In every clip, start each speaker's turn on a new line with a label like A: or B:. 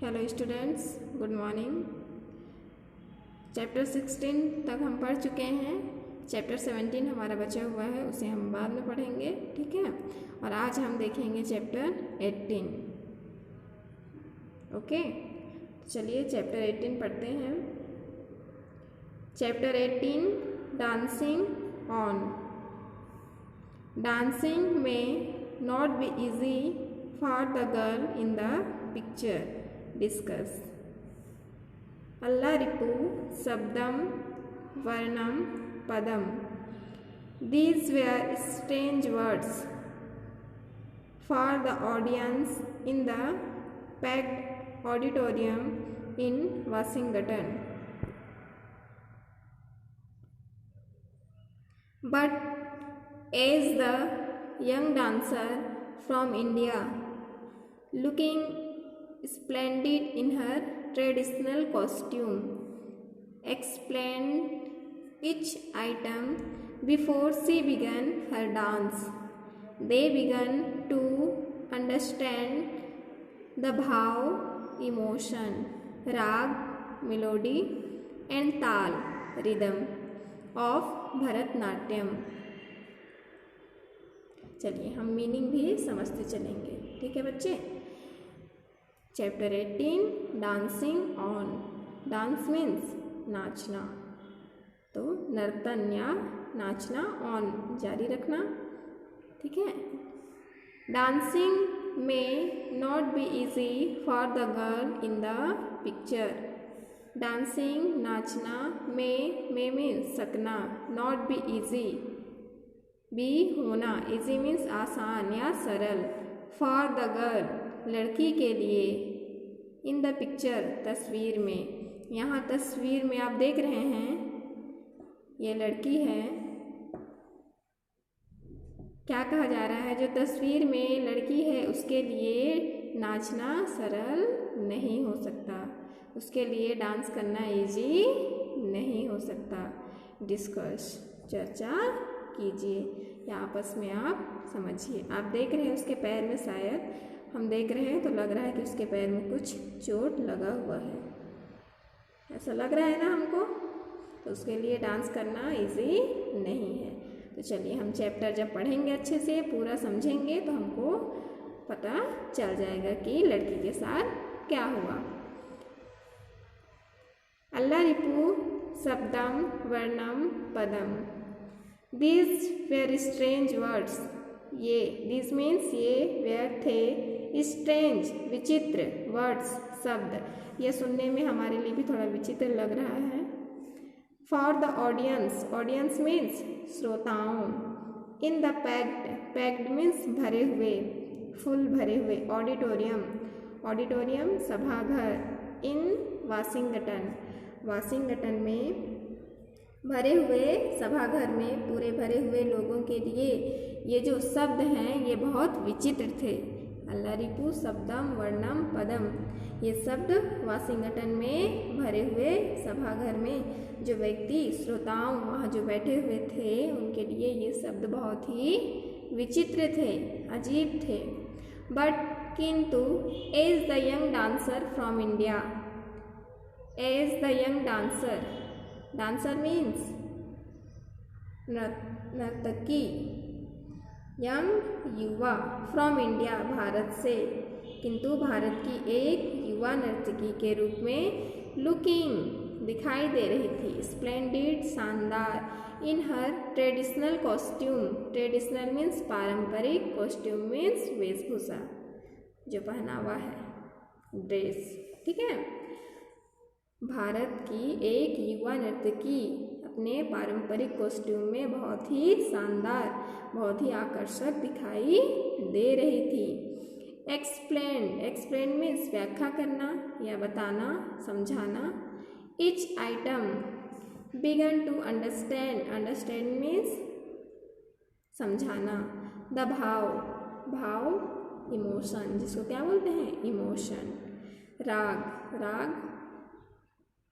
A: Hello students, good morning. Chapter 16 तक हम पढ़ चुके हैं। चैप्टर 17 हमारा बचा हुआ है, उसे हम बाद में पढ़ेंगे, ठीक है। और आज हम देखेंगे चैप्टर 18। ओके, चलिए चैप्टर 18 पढ़ते हैं। Chapter 18 dancing on. Dancing may not be easy for the girl in the picture. Discuss. Allaripu Sabdam Varnam Padam. These were strange words for the audience in the packed auditorium in Washington. But as the young dancer from India, looking splendid in her traditional costume, explained each item before she began her dance, they began to understand the bhav, emotion, rag, melody and tal, rhythm of Bharatnatyam. चलिए हम meaning भी समझते चलेंगे, ठीक है बच्चे। Chapter 18 dancing on. Dance means नाचना, तो नर्तन या नाचना, ऑन जारी रखना, ठीक है। डांसिंग में not be easy for the girl in the picture. Dancing नाचना में मीन्स सकना, नॉट बी इजी बी होना, इजी मीन्स आसान या सरल, फॉर द गर्ल लड़की के लिए, इन द पिक्चर तस्वीर में। यहाँ तस्वीर में आप देख रहे हैं ये लड़की है। क्या कहा जा रहा है? जो तस्वीर में लड़की है उसके लिए नाचना सरल नहीं हो सकता, उसके लिए डांस करना इजी नहीं हो सकता। डिस्कस, चर्चा कीजिए या आपस में आप समझिए। आप देख रहे हैं उसके पैर में, शायद हम देख रहे हैं तो लग रहा है कि उसके पैर में कुछ चोट लगा हुआ है, ऐसा लग रहा है ना हमको। तो उसके लिए डांस करना इजी नहीं है। तो चलिए हम चैप्टर जब पढ़ेंगे अच्छे से पूरा समझेंगे तो हमको पता चल जाएगा कि लड़की के साथ क्या हुआ। अल्लारिपु शब्दम वर्णम पदम। These were strange words. ये these means ये were थे strange विचित्र words शब्द। ये सुनने में हमारे लिए भी थोड़ा विचित्र लग रहा है। For the audience, audience means श्रोताओं। In the packed means भरे हुए, फुल भरे हुए। ऑडिटोरियम सभाघर। In वाशिंगटन में भरे हुए सभाघर में, पूरे भरे हुए लोगों के लिए ये जो शब्द हैं ये बहुत विचित्र थे। अल्लारिपु शब्दम वर्णम पदम। ये शब्द वाशिंगटन में भरे हुए सभाघर में जो व्यक्ति श्रोताओं वहाँ जो बैठे हुए थे उनके लिए ये शब्द बहुत ही विचित्र थे, अजीब थे। बट किंतु as the young dancer from India, as the young dancer, dancer means नर्तकी, यंग युवा, फ्रॉम इंडिया भारत से, किंतु भारत की एक युवा नर्तकी के रूप में लुकिंग दिखाई दे रही थी, स्प्लेंडिड शानदार, इन हर ट्रेडिशनल कॉस्ट्यूम। ट्रेडिशनल मीन्स पारंपरिक, कॉस्ट्यूम मीन्स वेशभूषा, जो पहनावा है, ड्रेस, ठीक है। भारत की एक युवा नर्तकी अपने पारंपरिक कॉस्ट्यूम में बहुत ही शानदार, बहुत ही आकर्षक दिखाई दे रही थी। एक्सप्लेन मीन्स व्याख्या करना या बताना, समझाना। Each item began to understand means समझाना। द भाव इमोशन, जिसको क्या बोलते हैं? इमोशन। राग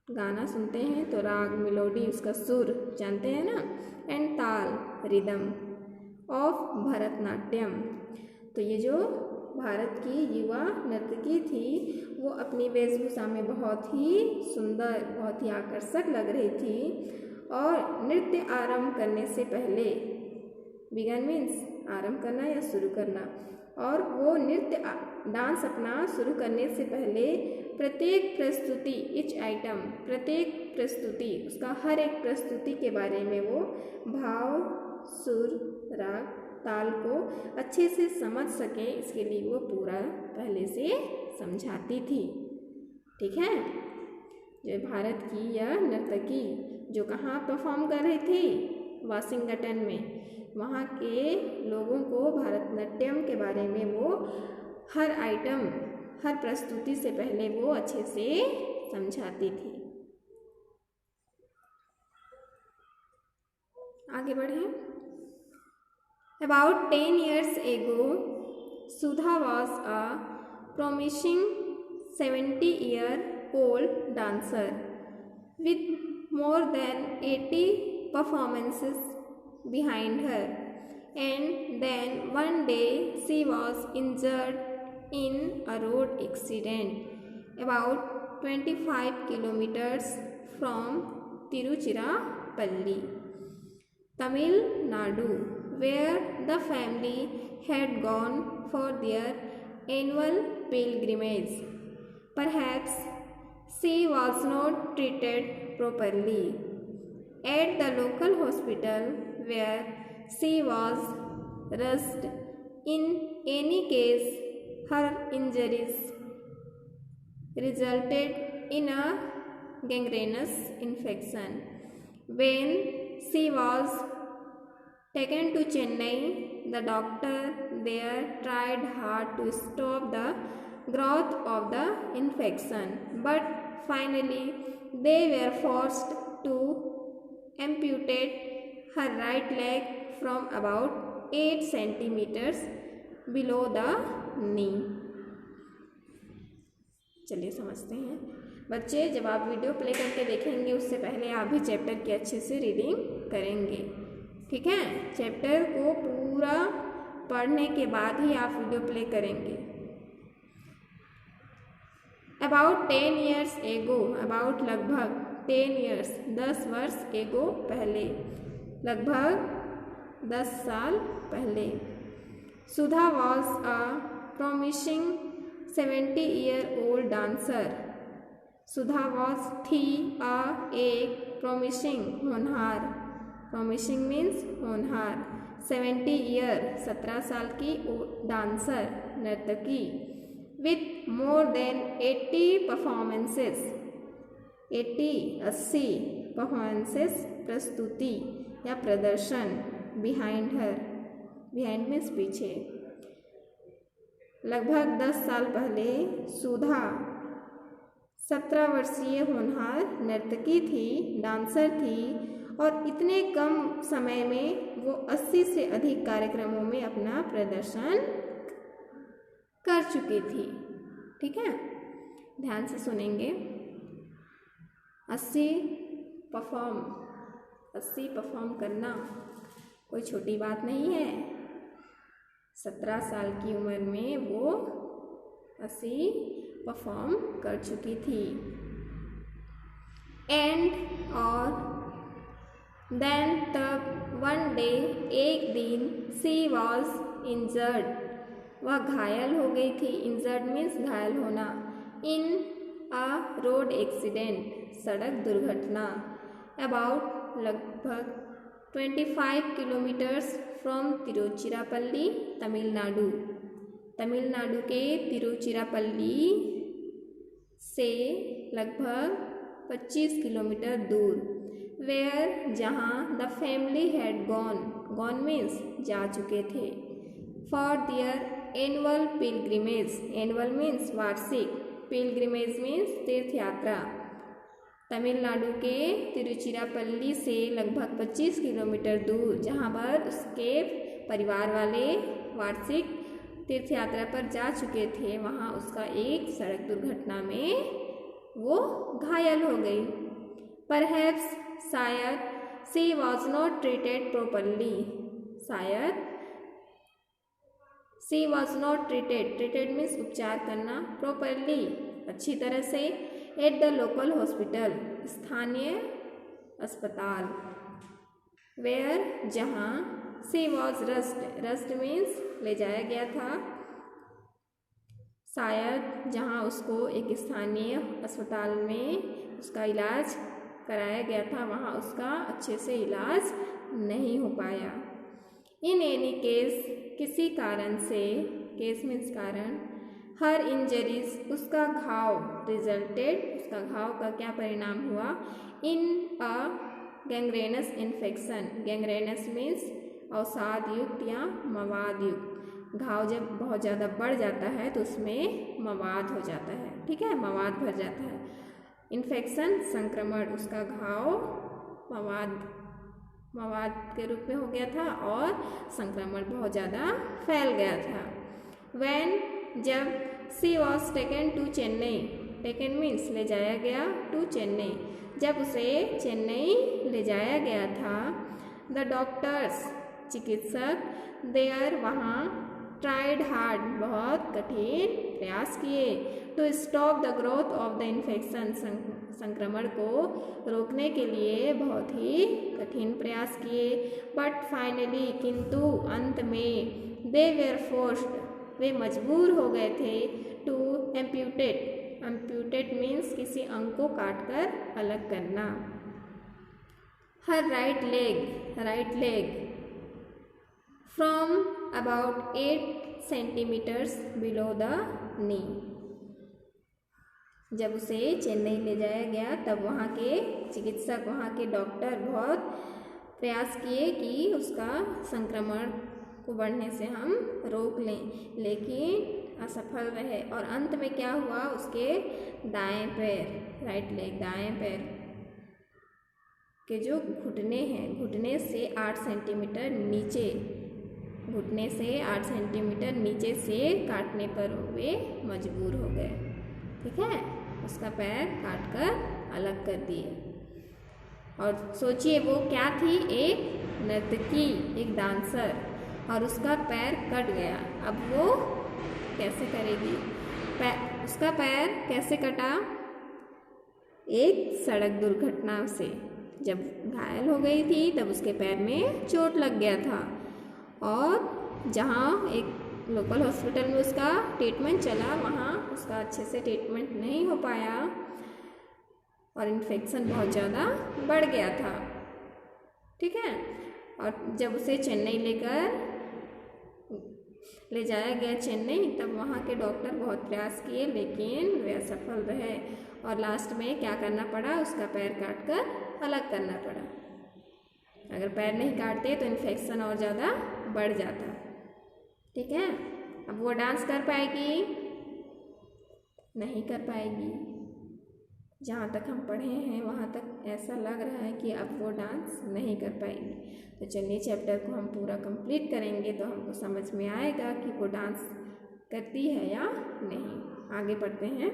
A: गाना सुनते हैं तो राग, मेलोडी उसका सुर जानते हैं ना। एंड ताल, रिदम ऑफ भरतनाट्यम। तो ये जो भारत की युवा नर्तकी थी वो अपनी वेशभूषा में बहुत ही सुंदर, बहुत ही आकर्षक लग रही थी। और नृत्य आरंभ करने से पहले, बिगन मीन्स आरंभ करना या शुरू करना, और वो नृत्य डांस अपना शुरू करने से पहले प्रत्येक प्रस्तुति, इच आइटम, प्रत्येक प्रस्तुति, उसका हर एक प्रस्तुति के बारे में वो भाव, सुर, राग, ताल को अच्छे से समझ सके, इसके लिए वो पूरा पहले से समझाती थी। ठीक है। जो भारत की यह नर्तकी जो कहाँ परफॉर्म कर रही थी, वाशिंगटन में, वहाँ के लोगों को भरतनाट्यम के बारे में वो हर आइटम, हर प्रस्तुति से पहले वो अच्छे से समझाती थी। आगे बढ़ें। About 10 years ago, Sudha was a promising 70-year-old dancer with more than 80 performances behind her. And then one day she was injured in a road accident about 25 kilometers from Tiruchirappalli, Tamil Nadu, where the family had gone for their annual pilgrimage. Perhaps she was not treated properly at the local hospital where she was rushed. In any case, her injuries resulted in a gangrenous infection. When she was taken to Chennai, the doctor there tried hard to stop the growth of the infection, but finally they were forced to amputate her right leg from about 8 centimeters below the knee. चलिए समझते हैं। बच्चे, जब आप video play करके देखेंगे उससे पहले आप भी चैप्टर की अच्छे से रीडिंग करेंगे। ठीक है। चैप्टर को पूरा पढ़ने के बाद ही आप वीडियो प्ले करेंगे। अबाउट 10 years एगो, अबाउट लगभग, 10 years 10 वर्ष, एगो पहले, लगभग 10 साल पहले। Sudha was a promising 70-year-old dancer. Sudha was थी एक प्रोमिसिंग, होनहार, प्रोमिसिंग मीन्स होनहार, 70 ईयर 17 साल की डांसर, नर्तकी, with more than 80 performances, 80 performances, प्रस्तुति या प्रदर्शन, बिहाइंड हर, बिहाइंड मीन्स पीछे। लगभग 10 साल पहले सुधा 17 वर्षीय होनहार नर्तकी थी, डांसर थी, और इतने कम समय में वो 80 से अधिक कार्यक्रमों में अपना प्रदर्शन कर चुकी थी। ठीक है। ध्यान से सुनेंगे। 80 परफॉर्म करना कोई छोटी बात नहीं है। 17 साल की उम्र में वो 80 परफॉर्म कर चुकी थी। एंड और देन तब वन डे, एक दिन, सी वॉज इंजर्ड, वह घायल हो गई थी। इंजर्ड मीन्स घायल होना। इन अ रोड एक्सीडेंट, सड़क दुर्घटना। अबाउट लगभग 25 किलोमीटर्स फ्रॉम तिरुचिरापल्ली, तमिलनाडु, तमिलनाडु के तिरुचिरापल्ली से लगभग 25 किलोमीटर दूर। वेयर, जहाँ, the family had gone means जा चुके थे, for their annual pilgrimage, annual means वार्षिक, पिलग्रिमेज मीन्स तीर्थ यात्रा। तमिलनाडु के तिरुचिरापल्ली से लगभग 25 किलोमीटर दूर, जहाँ पर उसके परिवार वाले वार्षिक तीर्थ यात्रा पर जा चुके थे, वहाँ उसका एक सड़क दुर्घटना में वो घायल हो गई। परहैप्स, शायद, she was not treated properly, शायद, she was not treated, treated means उपचार करना, प्रॉपरली अच्छी तरह से। एट द लोकल हॉस्पिटल, स्थानीय अस्पताल। वेयर, जहाँ। She was rust, rust means ले जाया गया था, शायद जहाँ उसको एक स्थानीय अस्पताल में उसका इलाज कराया गया था, वहाँ उसका अच्छे से इलाज नहीं हो पाया। इन एनी केस, किसी कारण से, केस मीन्स कारण। हर इंजरीज, उसका घाव। रिजल्टेड, उसका घाव का क्या परिणाम हुआ। इन अ गैंग्रेनस इन्फेक्शन, गैंग्रेनस मीन्स अवसाद युक्त या मवाद युक्त। घाव जब बहुत ज़्यादा बढ़ जाता है तो उसमें मवाद हो जाता है, ठीक है, मवाद भर जाता है। इन्फेक्शन, संक्रमण, उसका घाव मवाद के रूप में हो गया था और संक्रमण बहुत ज़्यादा फैल गया था। When, जब। She was taken to Chennai, taken means ले जाया गया, टू चेन्नई, जब उसे चेन्नई ले जाया गया था। द डॉक्टर्स, चिकित्सक। देयर, वहाँ। ट्राइड हार्ड, बहुत कठिन प्रयास किए। To stop the growth of the infection, संक्रमण को रोकने के लिए बहुत ही कठिन प्रयास किए। बट फाइनली, किंतु अंत में। दे वेयर फोर्स्ड, वे मजबूर हो गए थे। टू एम्प्यूटेट, एम्प्यूटेट मीन्स किसी अंग को काटकर अलग करना। Her right leg from about 8 centimetres below the knee. जब उसे चेन्नई ले जाया गया तब वहाँ के चिकित्सक, वहाँ के डॉक्टर बहुत प्रयास किए कि उसका संक्रमण को बढ़ने से हम रोक लें, लेकिन असफल रहे। और अंत में क्या हुआ, उसके दाएं पैर, राइट लेग, दाएं पैर के जो घुटने हैं, घुटने से 8 सेंटीमीटर नीचे, घुटने से 8 सेंटीमीटर नीचे से काटने पर वे मजबूर हो गए, ठीक है, उसका पैर काटकर अलग कर दिए। और सोचिए वो क्या थी, एक नर्तकी, एक डांसर, और उसका पैर कट गया। अब वो कैसे करेगी, उसका पैर कैसे कटा, एक सड़क दुर्घटना से। जब घायल हो गई थी तब उसके पैर में चोट लग गया था और जहाँ एक लोकल हॉस्पिटल में उसका ट्रीटमेंट चला, वहाँ उसका अच्छे से ट्रीटमेंट नहीं हो पाया और इन्फेक्शन बहुत ज़्यादा बढ़ गया था, ठीक है। और जब उसे चेन्नई ले जाया गया चेन्नई, तब वहाँ के डॉक्टर बहुत प्रयास किए लेकिन वे असफल रहे और लास्ट में क्या करना पड़ा, उसका पैर काटकर अलग करना पड़ा। अगर पैर नहीं काटते तो इन्फेक्शन और ज़्यादा बढ़ जाता, ठीक है। अब वो डांस कर पाएगी, नहीं कर पाएगी। जहाँ तक हम पढ़े हैं वहाँ तक ऐसा लग रहा है कि अब वो डांस नहीं कर पाएगी। तो चलिए चैप्टर को हम पूरा कंप्लीट करेंगे तो हमको समझ में आएगा कि वो डांस करती है या नहीं। आगे बढ़ते हैं।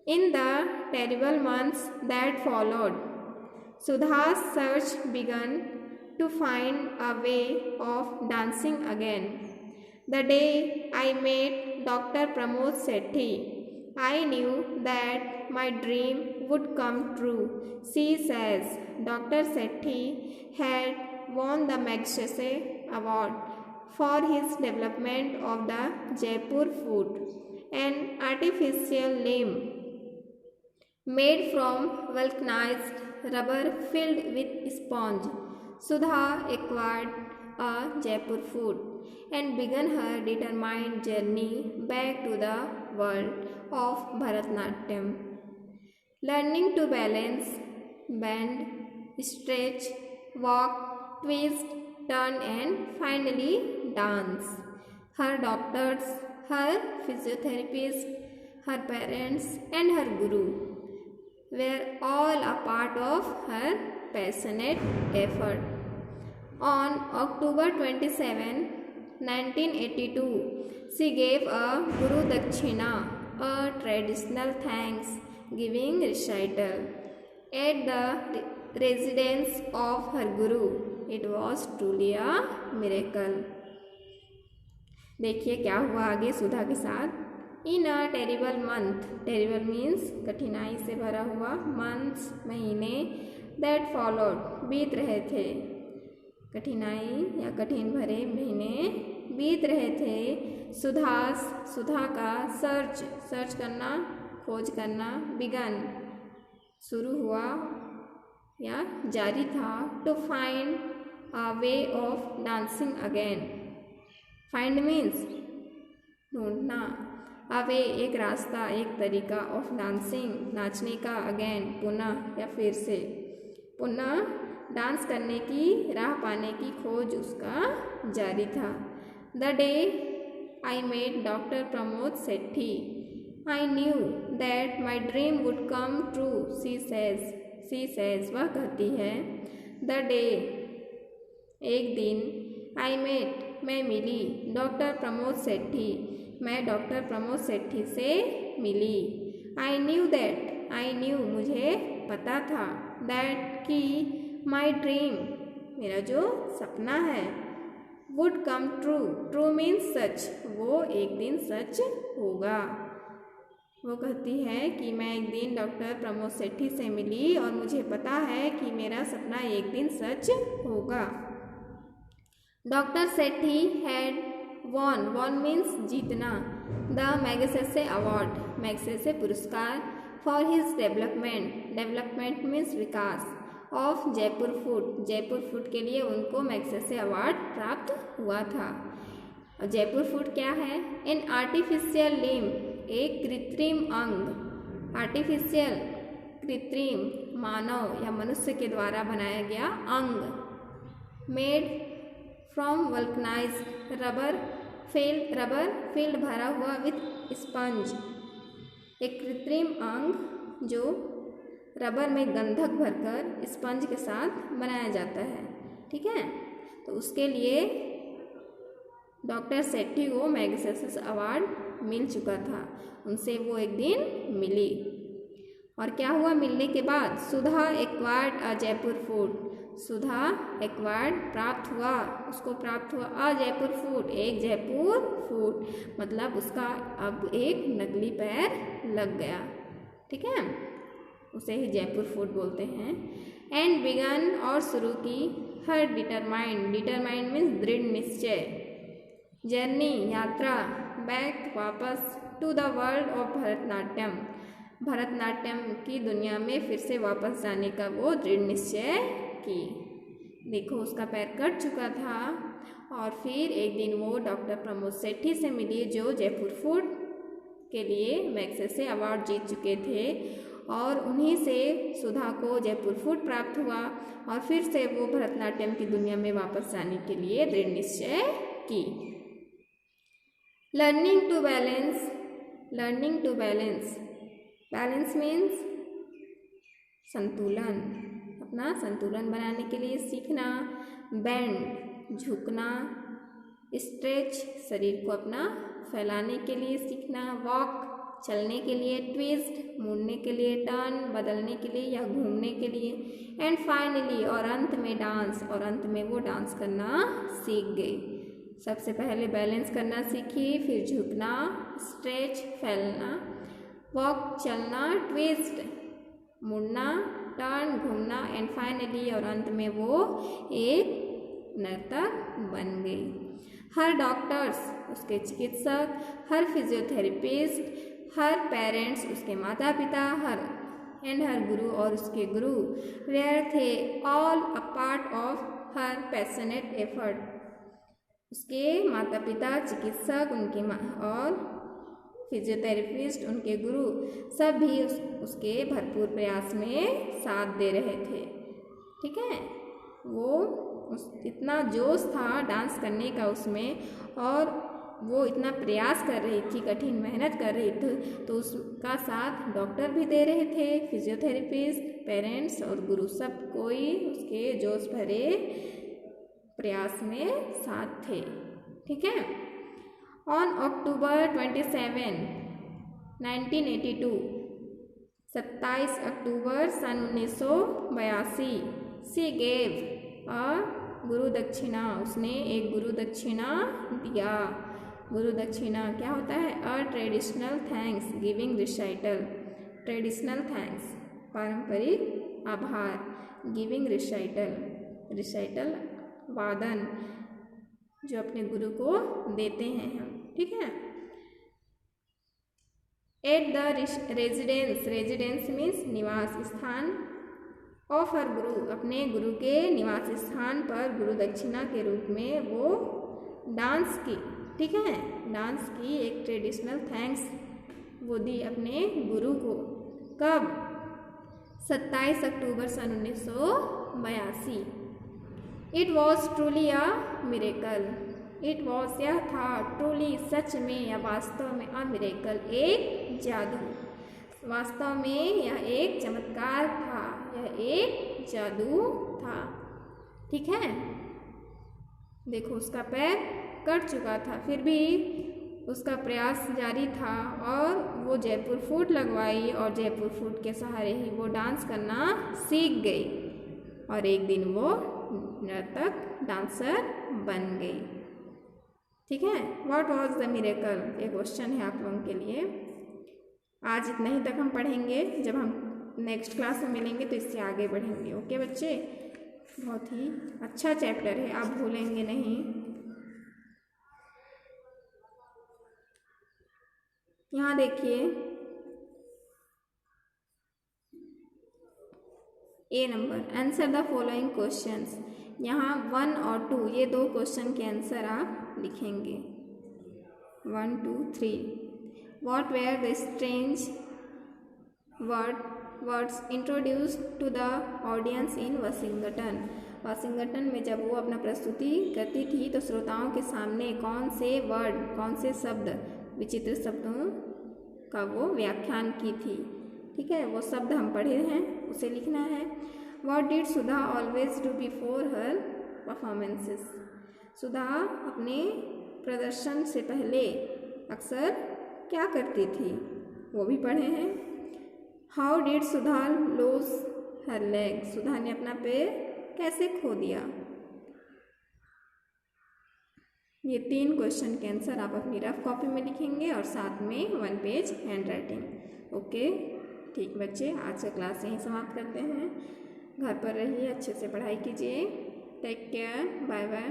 A: In the terrible months that followed, Sudha's search began to find a way of dancing again. The day I met Dr. Pramod Sethi, I knew that my dream would come true. She says Dr. Sethi had won the Magsaysay Award for his development of the Jaipur foot, an artificial limb made from vulcanized rubber filled with sponge. Sudha acquired a Jaipur foot and began her determined journey back to the world of Bharatanatyam, learning to balance, bend, stretch, walk, twist, turn and finally dance. Her doctors, her physiotherapist, her parents and her guru were all a part of her passionate effort. On October 27, 1982, she gave a Guru Dakshina, a traditional thanks-giving recital, at the residence of her Guru. It was truly a miracle. देखिए क्या हुआ आगे सुधा के साथ। In a terrible month, terrible means कठिनाई से भरा हुआ, मंथ्स महीने, दैट फॉलोड बीत रहे थे, कठिनाई या कठिन भरे महीने बीत रहे थे। सुधास सुधा का सर्च, सर्च करना खोज करना, बिगन शुरू हुआ या जारी था, to find a way of dancing again, find means ढूंढना, अवे एक रास्ता एक तरीका, ऑफ डांसिंग नाचने का, अगेन पुनः या फिर से, पुनः डांस करने की राह पाने की खोज उसका जारी था। The day I met doctor Pramod Sethi I knew that my dream would come true, she says वह कहती है, द डे एक दिन, आई मेट मैं मिली, डॉक्टर प्रमोद सेठी मैं डॉक्टर प्रमोद सेठी से मिली, I knew that I knew मुझे पता था, दैट कि माई ड्रीम मेरा जो सपना है, would come true, true means सच, वो एक दिन सच होगा। वो कहती है कि मैं एक दिन डॉक्टर प्रमोद सेठी से मिली और मुझे पता है कि मेरा सपना एक दिन सच होगा। Doctor Sethi had won means जीतना, द मैगसेसे अवार्ड, मैगसेसे पुरस्कार, फॉर हिज डेवलपमेंट मीन्स विकास, ऑफ जयपुर फूड के लिए उनको मैगसेसे अवार्ड प्राप्त हुआ था। और जयपुर फूड क्या है? एन आर्टिफिशियल लिम्ब, एक कृत्रिम अंग, आर्टिफिशियल कृत्रिम मानव या मनुष्य के द्वारा बनाया गया अंग, made from vulcanised rubber field भरा हुआ विथ स्पंज, एक कृत्रिम अंग जो रबर में गंधक भरकर स्पंज के साथ बनाया जाता है, ठीक है। तो उसके लिए डॉक्टर सेठी को मैगसेसे अवार्ड मिल चुका था, उनसे वो एक दिन मिली। और क्या हुआ मिलने के बाद? Sudha acquired a Jaipur foot, Sudha acquired प्राप्त हुआ, उसको प्राप्त हुआ अ जयपुर फूड, एक जयपुर फूड, मतलब उसका अब एक नकली पैर लग गया, ठीक है, उसे ही जयपुर फूड बोलते हैं। एंड बिगन और शुरू की, हर डिटरमाइंड मीन्स दृढ़ निश्चय, जर्नी यात्रा, बैक वापस, to the world of Bharatanatyam की दुनिया में फिर से वापस जाने का वो दृढ़ निश्चय की। देखो उसका पैर कट चुका था और फिर एक दिन वो डॉक्टर प्रमोद सेठी से मिली जो जयपुर फूड के लिए मैगसेसे अवार्ड जीत चुके थे, और उन्हीं से सुधा को जयपुर फूड प्राप्त हुआ और फिर से वो भरतनाट्यम की दुनिया में वापस जाने के लिए दृढ़ निश्चय की। Learning to balance, balance means संतुलन, अपना संतुलन बनाने के लिए सीखना, बेंड झुकना, स्ट्रेच शरीर को अपना फैलाने के लिए सीखना, वॉक चलने के लिए, ट्विस्ट मुड़ने के लिए, टर्न बदलने के लिए या घूमने के लिए, एंड फाइनली और अंत में डांस, और अंत में वो डांस करना सीख गई। सबसे पहले बैलेंस करना सीखी, फिर झुकना, स्ट्रेच फैलना, वॉक चलना, ट्विस्ट मुड़ना, टर्न घूमना, एंड फाइनली और अंत में वो एक नर्तक बन गई। हर डॉक्टर्स उसके चिकित्सक, हर फिजियोथेरेपिस्ट, हर पेरेंट्स उसके माता पिता, हर गुरु और उसके गुरु, वेयर थे all a part of her passionate effort, उसके माता पिता, चिकित्सक उनके और फिजियोथेरेपिस्ट उनके गुरु सब भी उसके भरपूर प्रयास में साथ दे रहे थे, ठीक है। वो इतना जोश था डांस करने का उसमें, और वो इतना प्रयास कर रही थी, कठिन मेहनत कर रही थी, तो उसका साथ डॉक्टर भी दे रहे थे, फिजियोथेरेपिस्ट, पेरेंट्स और गुरु, सब कोई उसके जोश भरे प्रयास में साथ थे, ठीक है। On October 27, 1982, 27 October sun 1982, C gave a गुरु दक्षिणा, उसने एक गुरु दक्षिणा दिया, गुरु दक्षिणा क्या होता है? A traditional thanks giving recital. Traditional thanks पारंपरिक आभार, गिविंग रिसाइटल, रिसाइटल वादन जो अपने गुरु को देते हैं हम, ठीक है। At the residence, residence means निवास स्थान, ऑफ हर गुरु अपने गुरु के निवास स्थान पर गुरु दक्षिणा के रूप में वो डांस की, ठीक है, डांस की एक ट्रेडिशनल थैंक्स वो दी अपने गुरु को। कब? 27 अक्टूबर सन 1982। It was truly a miracle, it was यह था, ट्रूली सच में या वास्तव में, अ मिरेकल एक जादू, वास्तव में यह एक चमत्कार था, यह एक जादू था, ठीक है। देखो उसका पैर कट चुका था फिर भी उसका प्रयास जारी था और वो जयपुर फूट लगवाई और जयपुर फूट के सहारे ही वो डांस करना सीख गई और एक दिन वो नर्तक डांसर बन गई, ठीक है। व्हाट वॉज द मिरेकल, ये क्वेश्चन है आप लोगों के लिए। आज इतना ही तक हम पढ़ेंगे, जब हम नेक्स्ट क्लास में मिलेंगे तो इससे आगे बढ़ेंगे। ओके बच्चे, बहुत ही अच्छा चैप्टर है, आप भूलेंगे नहीं। यहाँ देखिए A number, answer the following questions. यहाँ 1 और 2 ये दो क्वेश्चन के आंसर आप लिखेंगे। 1, 2, 3। What were the strange words introduced to the audience in Washington. Washington में जब वो अपना प्रस्तुति करती थी तो श्रोताओं के सामने कौन से वर्ड, कौन से शब्द, विचित्र शब्दों का वो व्याख्यान की थी, ठीक है। वो शब्द हम पढ़े हैं, उसे लिखना है। What did Sudha always do before her performances. Sudha अपने प्रदर्शन से पहले अक्सर क्या करती थी, वो भी पढ़े हैं। How did Sudha lose her leg. Sudha ने अपना पैर कैसे खो दिया। ये 3 क्वेश्चन के आंसर आप अपनी रफ कॉपी में लिखेंगे और साथ में 1 पेज हैंड राइटिंग। ओके ठीक बच्चे, आज का क्लास यहीं समाप्त करते हैं। घर पर रहिए, अच्छे से पढ़ाई कीजिए। Take care, bye bye.